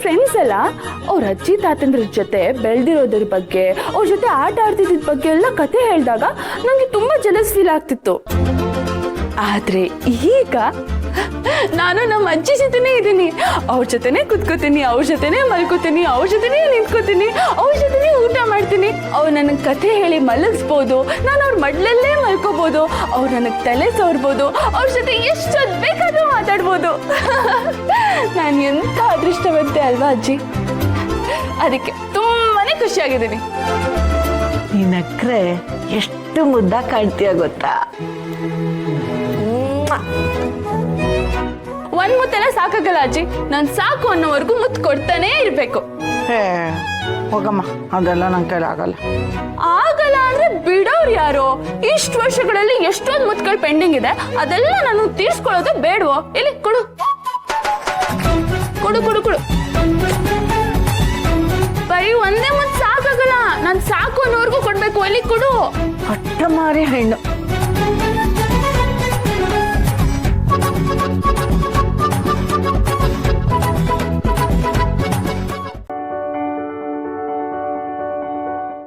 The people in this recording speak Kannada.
ಫ್ರೆಂಡ್ಸ್ ಅಲ್ಲ, ಅವ್ರ ಅಜ್ಜಿ ತಾತಂದ್ರ ಜೊತೆ ಬೆಳೆದಿರೋದ್ರ ಬಗ್ಗೆ, ಅವ್ರ ಜೊತೆ ಆಟ ಆಡ್ತಿದ್ದ ಬಗ್ಗೆ ಎಲ್ಲ ಕತೆ ಹೇಳಿದಾಗ ನಂಗೆ ತುಂಬಾ ಜಲಸ್ ಫೀಲ್ ಆಗ್ತಿತ್ತು. ಆದ್ರೆ ಈಗ ನಾನು ನಮ್ಮ ಅಜ್ಜಿ ಜೊತೆನೇ ಇದ್ದೀನಿ. ಅವ್ರ ಜೊತೆನೆ ಕುತ್ಕೋತೀನಿ, ಅವ್ರ ಜೊತೆನೆ ಮಲ್ಕೋತೀನಿ, ಅವ್ರ ಜೊತೆನೆ ನಿಂತ್ಕೋತೀನಿ, ಅವ್ರ ಜೊತೆನೆ ಊಟ ಮಾಡ್ತೀನಿ. ಅವ್ರು ನನಗೆ ಕಥೆ ಹೇಳಿ ಮಲಗಿಸ್ಬೋದು, ನಾನು ಅವ್ರ ಮಡ್ಲಲ್ಲೇ ಮಲ್ಕೋಬಹುದು, ಅವ್ರು ನನಗೆ ತಲೆ ಸೋರ್ಬೋದು, ಅವ್ರ ಜೊತೆ ಎಷ್ಟೊತ್ತು ಬೇಕಾದ್ರೂ ಮಾತಾಡ್ಬೋದು. ನಾನು ಎಂಥ ಅದೃಷ್ಟವಂತೆ ಅಲ್ವಾ ಅಜ್ಜಿ? ಅದಕ್ಕೆ ತುಂಬಾನೇ ಖುಷಿಯಾಗಿದ್ದೀನಿ. ನೀನಕ್ರೆ ಎಷ್ಟು ಮುದ್ದ ಕಾಣ್ತೀಯ ಗೊತ್ತಾ? ಒಂದ್ ಮುತ್ತೆಲ್ಲ ಸಾಕಾಗಲ್ಲ ಅಜ್ಜಿ, ನಾನ್ ಸಾಕು ಅನ್ನೋವರೆಗೂ ಮುತ್ತು ಕೊಡ್ತಾನೆ ಇರ್ಬೇಕು. ಹೋಗಮ್ಮ, ಅದೆಲ್ಲ ನನ್ ಕೈಲಿ ಆಗಲ್ಲ. ಆಗಲ್ಲ ಅಂದ್ರೆ ಬಿಡೋರು ಯಾರು? ಇಷ್ಟು ವರ್ಷಗಳಲ್ಲಿ ಎಷ್ಟೊಂದು ಮುತ್ತುಗಳು ಪೆಂಡಿಂಗ್ ಇದೆ, ಅದೆಲ್ಲ ನಾನು ತೀರ್ಸ್ಕೊಳ್ಳೋದು ಬೇಡವೋ? ಇಲ್ಲಿ ಕೊಡು ಕೊಡು ಕೊಡು ಕೊಡು. ಬರೀ ಒಂದೇ ಮುತ್ತು ಸಾಕಾಗಲ್ಲ, ನಾನ್ ಸಾಕು ಅನ್ನೋವರೆಗೂ ಕೊಡ್ಬೇಕು. ಇಲ್ಲಿ ಕೊಡು. ಅಟ್ಟ ಮಾರಿ ಹೆಣ್ಣು,